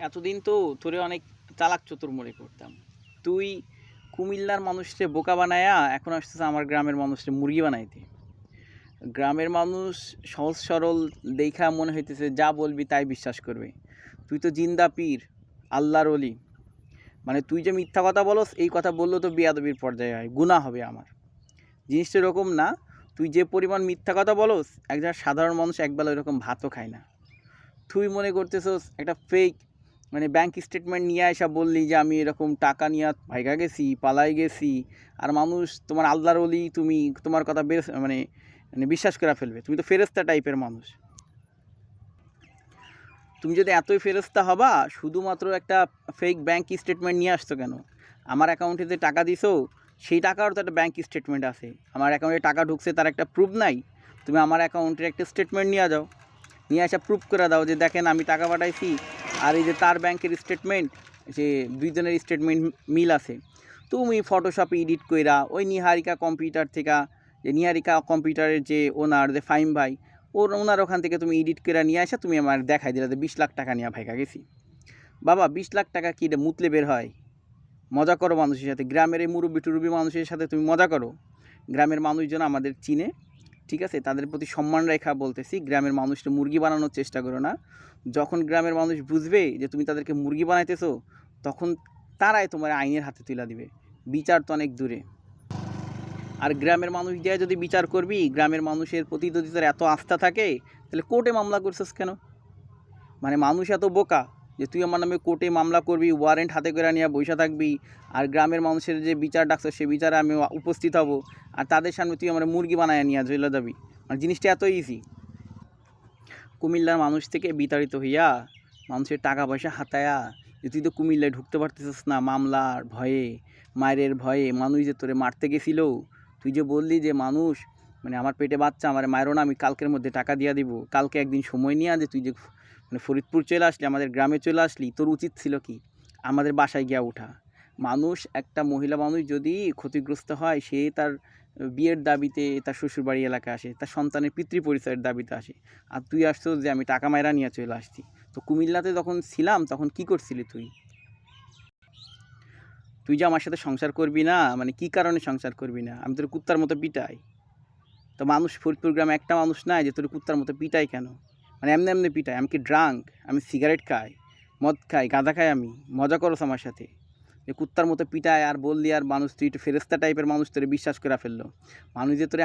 এতদিন তো তোরে অনেক চালাক চতুর মনে করতাম। তুই কুমিল্লার মানুষরে বোকা বানায়া এখন আসতেছে আমার গ্রামের মানুষরে মুরগি বানাইতে। গ্রামের মানুষ সহজ সরল দেইখা মনে হইতেছে যা বলবি তাই বিশ্বাস করবে। তুই তো জিন্দা পীর, আল্লাহর অলি। মানে তুই যে মিথ্যা কথা বলস এই কথা বললেও তো বেয়াদবির পর্যায়ে হয়, গুনাহ হবে আমার। জিনিসটা এরকম না, তুই যে পরিমাণ মিথ্যা কথা বলস একজন সাধারণ মানুষ একবেলা ওইরকম ভাতও খায় না। তুই মনে করতেছস একটা ফেক মানে ব্যাংক স্টেটমেন্ট নিয়ে আসা বললি যে আমি এরকম টাকা নিয়ে ভাইগা গেছি, পালাই গেছি, আর মানুষ তোমার আল্লাহর ওলি, তুমি তোমার কথা বেশ মানে মানে বিশ্বাস করে ফেলবে। তুমি তো ফেরেস্তা টাইপের মানুষ। তুমি যদি এতই ফেরেস্তা হবা শুধুমাত্র একটা ফেক ব্যাংক স্টেটমেন্ট নিয়ে আসছো কেন? আমার অ্যাকাউন্টে যে টাকা দিছো সেই টাকারও তো একটা ব্যাংক স্টেটমেন্ট আছে। আমার অ্যাকাউন্টে টাকা ঢুকছে তার একটা প্রুফ নাই? তুমি আমার অ্যাকাউন্টের একটা স্টেটমেন্ট নিয়ে যাও, নিয়ে আসা প্রুফ করে দাও যে দেখেন আমি টাকা পাঠাইছি, আর এই যে তার ব্যাংকের স্টেটমেন্ট, যে দুইজনের স্টেটমেন্ট মিল আছে। তুমি ফটোশপে এডিট কইরা ওই নিহারিকা কম্পিউটার থেকে, যে নিহারিকা কম্পিউটারের যে ওনার যে ফাইম ভাই, ওনার ওখান থেকে তুমি এডিট করে নিয়ে আসা তুমি আমার দেখাই দিলে যে 20 লাখ টাকা নিয়ে ভাইকা গেছি। বাবা 20 লাখ টাকা কি এটা মুতলে বের হয়? মজা করো মানুষের সাথে, গ্রামের এই মুরব্বি টুরব্বি মানুষের সাথে তুমি মজা করো। গ্রামের মানুষজন আমাদের চিনে, ঠিক আছে? তাদের প্রতি সম্মান রেখা বলতেছি, গ্রামের মানুষকে মুরগি বানানোর চেষ্টা করো না। যখন গ্রামের মানুষ বুঝবে যে তুমি তাদেরকে মুরগি বানাইতেছো, তখন তারাই তোমার আইনের হাতে তুলে দিবে। বিচার তো অনেক দূরে। আর গ্রামের মানুষ দিয়ে যদি বিচার করবি, গ্রামের মানুষের প্রতি যদি তোর এত আস্থা থাকে, তাহলে কোর্টে মামলা করছিস কেন? মানে মানুষ এত বোকা যে তুই আমার নামে কোর্টে মামলা করবি, ওয়ারেন্ট হাতে করে নিয়ে বসে থাকবি, আর গ্রামের মানুষের যে বিচার ডাকছো সে বিচারে আমি উপস্থিত হব, আর তাদের সামনে তুই আমার মুরগি বানায় নিয়ে চলে যাবি। মানে জিনিসটা এত ইজি। কুমিল্লার মানুষ থেকে বিতাড়িত হইয়া মানুষের টাকা পয়সা হাতায়া যে তুই তো কুমিল্লায় ঢুকতে পারতেছিস না মামলার ভয়ে, মায়ের ভয়ে, মানুষ যে তোরে মারতে গেছিল। তুই যে বললি যে মানুষ মানে আমার পেটে বাচ্চা, আমার মায়েরও না, আমি কালকের মধ্যে টাকা দিয়া দিব, কালকে একদিন সময় নিয়ে যে তুই যে মানে ফরিদপুর চলে আসলি, আমাদের গ্রামে চলে আসলি, তোর উচিত ছিল কি আমাদের বাসায় গিয়া ওঠা। মানুষ, একটা মহিলা মানুষ যদি ক্ষতিগ্রস্ত হয় সে তার বিয়ের দাবিতে তার শ্বশুরবাড়ি এলাকায় আসে, তার সন্তানের পিতৃ পরিচয়ের দাবিতে আসে। আর তুই আসছো যে আমি টাকা মাইরা নিয়ে চলে আসছি। তো কুমিল্লাতে যখন ছিলাম তখন কি করছিলি তুই? তুই যে আমার সাথে সংসার করবি না, মানে কি কারণে সংসার করবি না? আমি তোর কুত্তার মতো পিটাই। তো মানুষ ফরিদপুর গ্রামে একটা মানুষ নাই যে তোর কুত্তার মতো পিটাই কেন? মানে এমনি এমনি পিটাই? আমি কি ড্রাঙ্ক? আমি সিগারেট খাই, মদ খাই, গাঁজা খাই? আমি মজা করছ আমার সাথে? যে কুত্তার মতো পিটায় আর বললি আর মানুষ তুই একটু ফেরেস্তা টাইপের মানুষ তোরে বিশ্বাস করে ফেললো। মানুষ যে তোরে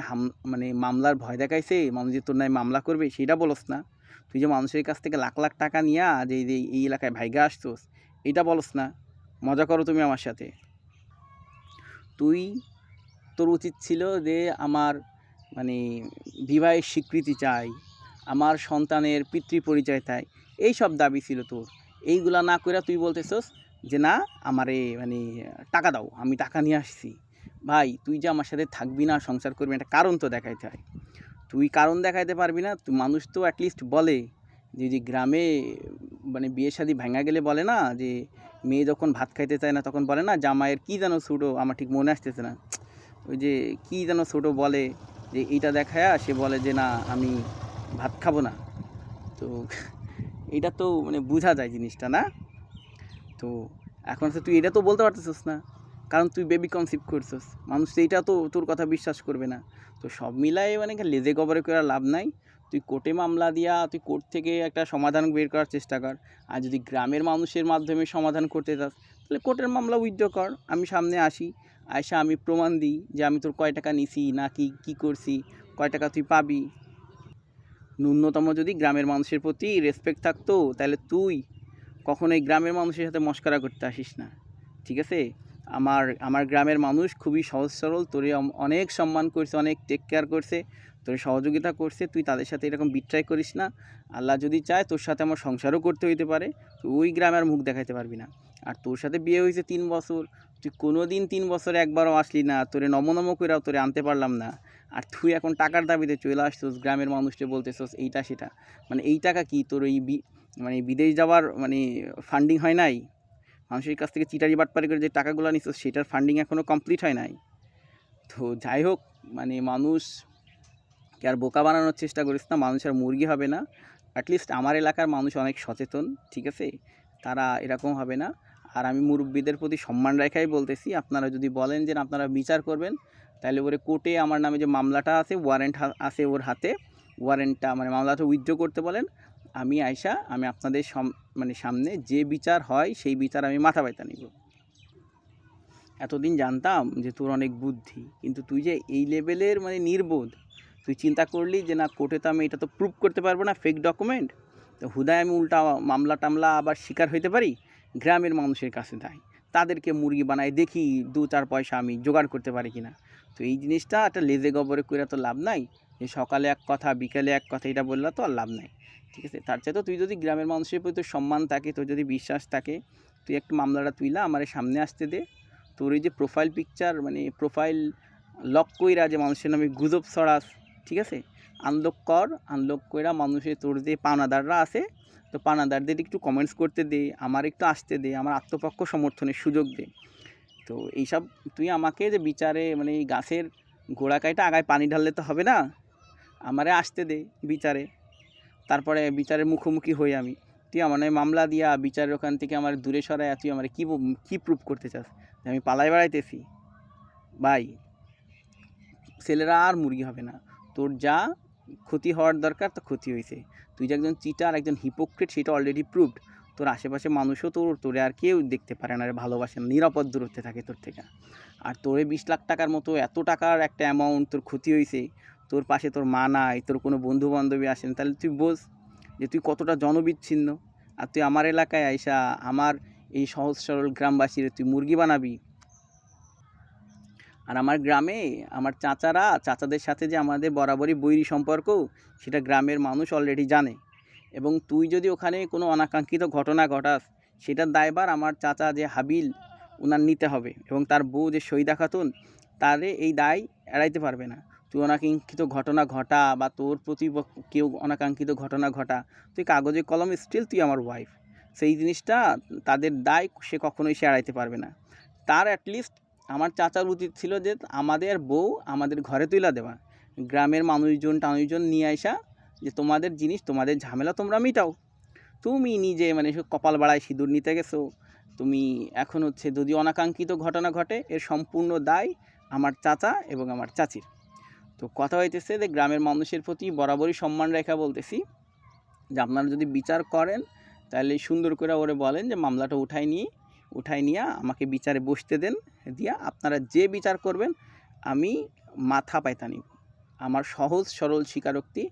মানে মামলার ভয় দেখাইছে, মানুষ যে তোর নাই মামলা করবে সেটা বলস না। তুই যে মানুষের কাছ থেকে লাখ লাখ টাকা নিয়া যে এই এলাকায় ভাইগা আসছোস এইটা বলস না। মজা করো তুমি আমার সাথে। তুই, তোর উচিত ছিল যে আমার মানে বিবাহের স্বীকৃতি চাই, আমার সন্তানের পিতৃ পরিচয় চাই, এই সব দাবি ছিল তোর। এইগুলা না করে তুই বলতেছস যে না আমারে মানে টাকা দাও, আমি টাকা নিয়ে আসছি। ভাই তুই যে আমার সাথে থাকবি না, সংসার করবি না, একটা কারণ তো দেখাইতে হয়। তুই কারণ দেখাইতে পারবি না। তুই মানুষ তো অ্যাটলিস্ট বলে যে গ্রামে মানে বিয়ে শাদী ভাঙা গেলে বলে না যে মেয়ে যখন ভাত খাইতে চায় না তখন বলে না জামাইয়ের কী যেন ছোটো, আমার ঠিক মনে আসতেছে না, ওই যে কী যেন ছোটো বলে, যে এইটা দেখায়া সে বলে যে না আমি ভাত খাবো না। তো এটা তো মানে বোঝা যায় জিনিসটা, না? তো এখন তো তুই এটা তো বলতে পারতেছিস না, কারণ তুই বেবি কনসিভ করছিস। মানুষ তো এইটা তো তোর কথা বিশ্বাস করবে না। তো সব মিলাই মানে লেজে গবরে করে লাভ নাই। তুই কোর্টে মামলা দিয়া তুই কোর্ট থেকে একটা সমাধান বের করার চেষ্টা কর। আর যদি গ্রামের মানুষের মাধ্যমে সমাধান করতে চাস তাহলে কোর্টের মামলা উইথড্র কর, আমি সামনে আসি, আয়সা আমি প্রমাণ দিই যে আমি তোর কয় টাকা নিছি না কি করছি, কয় টাকা তুই পাবি। ন্যূনতম যদি গ্রামের মানুষের প্রতি রেসপেক্ট থাকতো তাহলে তুই কখনোই গ্রামের মানুষের সাথে মশকরা করতে আসিস না, ঠিক আছে? আমার গ্রামের মানুষ খুবই সহজ সরল, তোরে অনেক সম্মান করছে, অনেক টেক কেয়ার করছে, তোরে সহযোগিতা করছে। তুই তাদের সাথে এরকম বিট্রাই করিস না। আল্লাহ যদি চায় তোর সাথে আমার সংসারও করতে হইতে পারে, তো ওই গ্রামের মুখ দেখাইতে পারবি না। আর তোর সাথে বিয়ে হয়েছে 3 বছর, তুই কোনো দিন 3 বছরে একবারও আসলি না, তোরে নম কইরাও তোরে আনতে পারলাম না। আর তুই এখন টাকার দাবিতে চলে আসছোস, গ্রামের মানুষকে বলতেছোস এইটা সেটা। মানে এই টাকা কি তোর ওই মানে বিদেশ যাওয়ার মানে ফান্ডিং হয় নাই? মানুষের কাছ থেকে চিটারি বাটপারি করে যে টাকাগুলো নিচ্ছ সেটার ফান্ডিং এখনও কমপ্লিট হয় নাই। তো যাই হোক, মানে মানুষকে আর বোকা বানানোর চেষ্টা করিস না, মানুষ আর মুরগি হবে না। অ্যাটলিস্ট আমার এলাকার মানুষ অনেক সচেতন, ঠিক আছে? তারা এরকম হবে না। আর আমি মুরব্বীদের প্রতি সম্মান রেখাই বলতেছি, আপনারা যদি বলেন যে আপনারা বিচার করবেন, তাহলে ওরে কোর্টে আমার নামে যে মামলাটা আছে, ওয়ারেন্ট আছে ওর হাতে, ওয়ারেন্টটা মানে মামলাটা উইথড্র করতে বলেন। আমি আইসা আমি আপনাদের সামনে যে বিচার হয় সেই বিচার আমি মাথা ব্যথা নিব। এতদিন জানতাম যে তোর অনেক বুদ্ধি, কিন্তু তুই যে এই লেভেলের নির্বোধ, তুই চিন্তা করলি যে না কোর্টে তো আমি এটা তো প্রুভ করতে পারবো না, ফেক ডকুমেন্ট, তো হুদায় আমি উল্টা মামলা টামলা আবার শিকার হইতে পারি। গ্রামের মানুষের কাছে যাই, তাদেরকে মুরগি বানায় দেখি 2-4 পয়সা আমি জোগাড় করতে পারি কিনা। তো এই জিনিসটা একটা লেজে গবরে করে তো লাভ নাই, যে সকালে এক কথা বিকালে এক কথা, এটা বললে তো আর লাভ নাই। ঠিক আছে, তার চাইতে তুই যদি গ্রামের মানুষের প্রতি তোর সম্মান থাকে, তোর যদি বিশ্বাস থাকে, তুই একটা মামলাটা তুইলা আমার সামনে আসতে দে। তোর এই যে প্রোফাইল পিকচার প্রোফাইল লক কইরা যে মানুষের নামে গুজব ছড়াস, ঠিক আছে, আনলক কইরা মানুষের তোর যে পাওনাদাররা আছে, তো পাওনাদারদের একটু কমেন্টস করতে দে, আমার একটু আসতে দে, আমার আত্মপক্ষ সমর্থনের সুযোগ দে। তো এইসব তুই আমাকে যে বিচারে এই গাছের গোড়া কাইটা আগায় পানি ঢাললে তো হবে না, আমারে আসতে দে বিচারে, তারপরে বিচারের মুখোমুখি হই আমি। তুই আমার মামলা দিয়া বিচারের ওখান থেকে আমার দূরে সরায় তুই আমার কী প্রুভ করতে চাস, যে আমি পালাই বেড়াইতেছি? ভাই, ছেলেরা আর মুরগি হবে না। তোর যা ক্ষতি হওয়ার দরকার তা ক্ষতি হয়েছে। তুই যে একজন চিটার, একজন হিপোক্রেট, সেটা অলরেডি প্রুভড। তোর আশেপাশে মানুষও তোরে আর কেউ দেখতে পারে না, ভালোবাসে না, নিরাপদ দূরত্বে থাকে তোর থেকে। আর তোরে 20 লাখ টাকার মতো এত টাকার একটা অ্যামাউন্ট তোর ক্ষতি হয়েছে, তোর পাশে তোর মা নাই, তোর কোনো বন্ধু বান্ধবী আসেন, তাহলে তুই বোঝ যে তুই কতটা জনবিচ্ছিন্ন। আর তুই আমার এলাকায় আইসা আমার এই সহজ সরল গ্রামবাসীর তুই মুরগি বানাবি। আর আমার গ্রামে আমার চাচাদের সাথে যে আমাদের বরাবরই বৈরী সম্পর্ক, সেটা গ্রামের মানুষ অলরেডি জানে। এবং তুই যদি ওখানে কোনো অনাকাঙ্ক্ষিত ঘটনা ঘটাস, সেটার দায়ভার আমার চাচা যে হাবিল, ওনার নিতে হবে। এবং তার বউ যে শহীদা খাতুন, তারে এই দায় এড়াইতে পারবে না। তুই অনাকাঙ্ক্ষিত ঘটনা ঘটা বা তোর প্রতি কেউ অনাকাঙ্ক্ষিত ঘটনা ঘটা, তুই কাগজে কলমে স্টিল তুই আমার ওয়াইফ। সেই জিনিসটা তাদের দায় সে কখনোই এড়াইতে পারবে না। তার অ্যাটলিস্ট আমার চাচার উচিত ছিল যে আমাদের বউ আমাদের ঘরে তুইলা দেওয়া, গ্রামের টানুজন নিয়ে আসা, যে তোমাদের জিনিস, তোমাদের ঝামেলা তোমরা মিটাও। তুমি নিজে কপাল বাড়ায় সিঁদুর নিতে গেছো। তুমি এখন যদি অনাকাঙ্ক্ষিত ঘটনা ঘটে, এর সম্পূর্ণ দায় আমার চাচা এবং আমার চাচির। তো কথা হইতেছে যে গ্রামের মানুষের প্রতি বরাবরই সম্মান রেখা বলতেছি, যে আপনারা যদি বিচার করেন, তাহলে সুন্দর করে ওরে বলেন যে মামলাটা উঠাই নিয়ে আমাকে বিচারে বসতে দেন, দিয়া আপনারা যে বিচার করবেন আমি মাথা পাইতা নিব। আমার সহজ সরল স্বীকারোক্তি,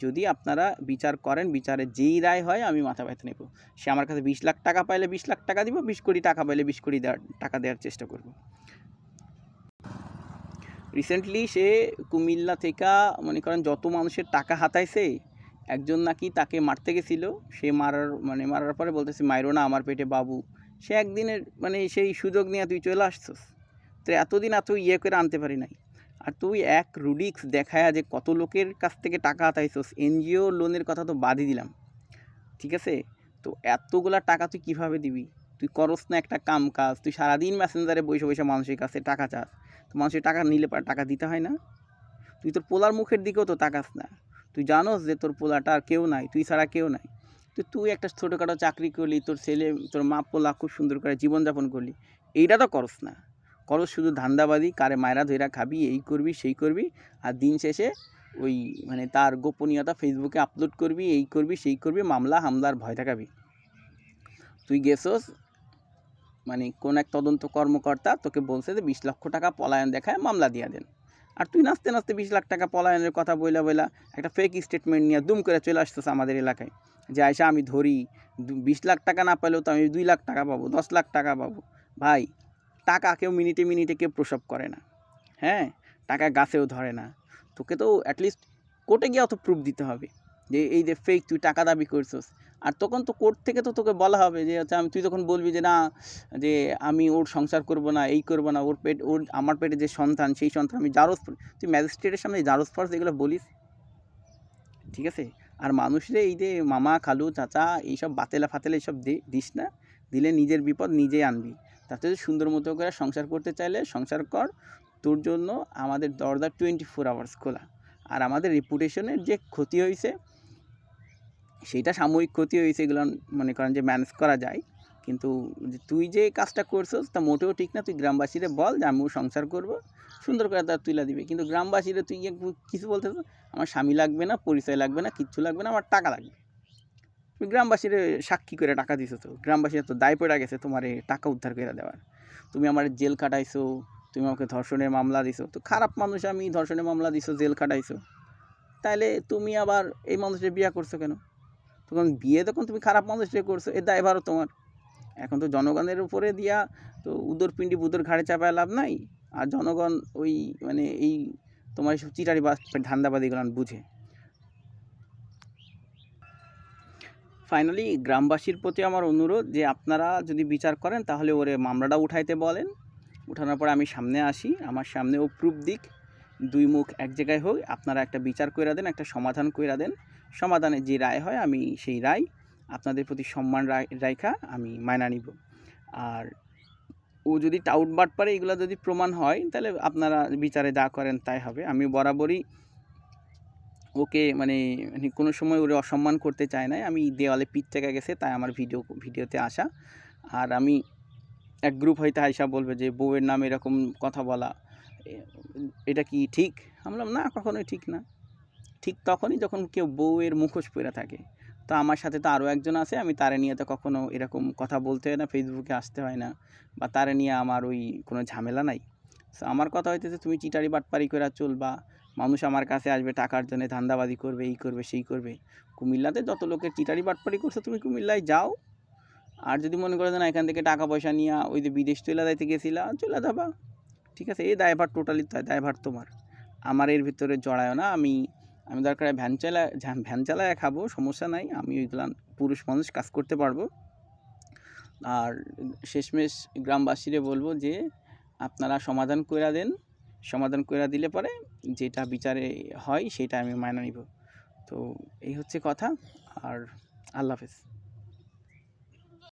যদি আপনারা বিচার করেন, বিচারে যেই রায় হয় আমি মাথা পাইতা নেব। সে আমার কাছে 20 লাখ টাকা পাইলে 20 লাখ টাকা দিব, 20 কোটি টাকা পাইলে 20 কোটি টাকা দেওয়ার চেষ্টা করব। রিসেন্টলি সে কুমিল্লা থেকে যত মানুষের টাকা হাতাইছে, একজন নাকি তাকে মারতে গেছিল, সে মারার পরে বলতেছে মাইরো না, আমার পেটে বাবু। সে একদিনের সেই সুযোগ নিয়ে তুই চলে আসছস। তো এতদিন এত করে আনতে পারি নাই। আর তুই এক রুডিক্স দেখায়া যে কত লোকের কাছ থেকে টাকা হাতাইছস, এনজিও লোনের কথা তো বাদই দিলাম, ঠিক আছে? তো এতগুলা টাকা তুই কীভাবে দিবি? তুই করস না একটা কাম কাজ, তুই সারাদিন মেসেঞ্জারে বসে মানুষের কাছে টাকা চাস। তো মানুষের টাকা নিলে টাকা দিতে হয় না? তুই তোর পোলার মুখের দিকেও তো তাকাস না। তুই জানোস যে তোর পোলাটা আর কেউ নাই, তুই ছাড়া কেউ নাই। তো তুই একটা ছোটোখাটো চাকরি করলি, তোর ছেলে তোর মা পোলা খুব সুন্দর করে জীবনযাপন করলি, এইটা তো করস না। করস শুধু ধান্দাবাদি, কারে মায়েরা ধইরা খাবি, এই করবি সেই করবি। আর দিন শেষে ওই তার গোপনীয়তা ফেসবুকে আপলোড করবি, এই করবি সেই করবি, মামলা হামলার ভয় দেখাবি। তুই গেছস কোন এক তদন্ত কর্মকর্তা তোকে বলছে যে 20 লক্ষ টাকা পলায়ন দেখায় মামলা দিয়া দেন। আর তুই নাচতে 20 লাখ টাকা পলায়নের কথা বইলা একটা ফেক স্টেটমেন্ট নিয়ে দুম করে চলে আসতেছে আমাদের এলাকায়, যে আয়সা আমি ধরি 20 লাখ টাকা না পেলেও তো আমি 2 লাখ টাকা পাবো, 10 লাখ টাকা পাবো। ভাই, টাকা কেউ মিনিটে কেউ প্রসব করে না, হ্যাঁ, টাকা গাছেও ধরে না। তোকে তো অ্যাটলিস্ট কোর্টে গিয়ে অত প্রুফ দিতে হবে যে এই যে ফেক তুই টাকা দাবি করছিস। আর তখন তো কোর্ট থেকে তো তোকে বলা হবে যে তুই তখন বলবি যে না, যে আমি ওর সংসার করব না, এই করব না, আমার পেটে যে সন্তান, সেই সন্তান আমি জারজ, তুই ম্যাজিস্ট্রেটের সামনে জারজ ফর্স এগুলো বলিস, ঠিক আছে? আর মানুষরে এই যে মামা খালু চাচা এইসব বাতেলা ফাতেলা এইসব দিস না, দিলে নিজের বিপদ নিজেই আনবি। তাতে সুন্দর মতো করে সংসার করতে চাইলে সংসার কর, তোর জন্য আমাদের দরজা 24 আওয়ার্স খোলা। আর আমাদের রেপুটেশনের যে ক্ষতি হয়েছে, সেইটা সাময়িক ক্ষতি হয়েছে, এগুলো করেন যে ম্যানেজ করা যায়। কিন্তু তুই যে কাজটা করছস তা মোটেও ঠিক না। তুই গ্রামবাসীরে বল যে আমিও সংসার করব, সুন্দর করে তার তুলে দিবে। কিন্তু গ্রামবাসীরে তুই কিছু বলতেছ, আমার স্বামী লাগবে না, পরিচয় লাগবে না, কিচ্ছু লাগবে না, আমার টাকা লাগবে। তুমি গ্রামবাসীরে সাক্ষী করে টাকা দিছো, তো গ্রামবাসীরা তো দায় পড়ে গেছে তোমার টাকা উদ্ধার করে দেওয়ার। তুমি আমার জেল খাটাইছো, তুমি আমাকে ধর্ষণের মামলা দিছো, তো খারাপ মানুষ আমি, ধর্ষণের মামলা দিছো, জেল খাটাইছো, তাইলে তুমি আবার এই মানুষের বিয়ে করছো কেন? তখন বিয়ে যখন তুমি খারাপ মানুষের করছো, এর দায়ভারও তোমার। এখন তো জনগণের উপরে দিয়া তো উদর পিণ্ডি বুদর ঘাড়ে চাপায় লাভ নাই। আর জনগণ ওই মানে এই তোমার এইসব চিটারি বাস ধান্দাবাদিগুলো বুঝে। ফাইনালি গ্রামবাসীর প্রতি আমার অনুরোধ যে আপনারা যদি বিচার করেন তাহলে ওরে মামলাটা উঠাইতে বলেন। উঠানোর পর আমি সামনে আসি, আমার সামনে ও প্রুফ দিক, দুই মুখ এক জায়গায় হোক, আপনারা একটা বিচার কইরা দেন, একটা সমাধান কইরা দেন। সমাধানে যে রায় হয় আমি সেই রায় আপনাদের প্রতি সম্মান রাইখা আমি মাইনা নিব। আর ও যদি টাউট বাট পারে এগুলো যদি প্রমাণ হয় তাহলে আপনারা বিচারে যা করেন তাই হবে। আমি বরাবরই ওকে মানে কোনো সময় ওরে অসম্মান করতে চায় নাই। আমি দেওয়ালে পিঠ থেকে গেছে তাই আমার ভিডিওতে আসা। আর আমি এক গ্রুপ হয়তো আইসা বলবে যে বউয়ের নামে এরকম কথা বলা এটা কি ঠিক? আমি বললাম না, কখনোই ঠিক না। ঠিক তখনই যখন কেউ বউয়ের মুখোশ পরে থাকে। তো আমার সাথে তো আরও একজন আছে, আমি তারে নিয়ে তো কখনো এরকম কথা বলতে হয় না, ফেসবুকে আসতে হয় না, বা তারে নিয়ে আমার ওই কোনো ঝামেলা নাই। সো আমার কথা হইতেছে তুমি চিটারি বাটপারি করে চলবা, মানুষ আমার কাছে আসবে টাকার জন্য, ধান্দাবাজি করবে, এই করবে সেই করবে। কুমিল্লাতে যত লোকের চিটারি বাটপারি করছে তুমি কুমিল্লায় যাও। আর যদি মনে করো যে না এখান থেকে টাকা পয়সা নিয়ে ওই যে বিদেশ চলে যাইতে গেছিলা, চলে যাবা, ঠিক আছে। এই দায়ভার টোটালি দায়ভার তোমার, আমার এর ভিতরে জড়ায় না। আমি দরকার ভ্যান চালায় খাবো, সমস্যা নাই, আমি ওইগুলা পুরুষ মানুষ কাজ করতে পারবো। আর শেষমেশ গ্রামবাসীরে বলবো যে আপনারা সমাধান কইরা দেন, সমাধান কইরা দিলে পরে যেটা বিচারে হয় সেটা আমি মাইনা নিব। তো এই হচ্ছে কথা। আর আল্লাহ হাফেজ।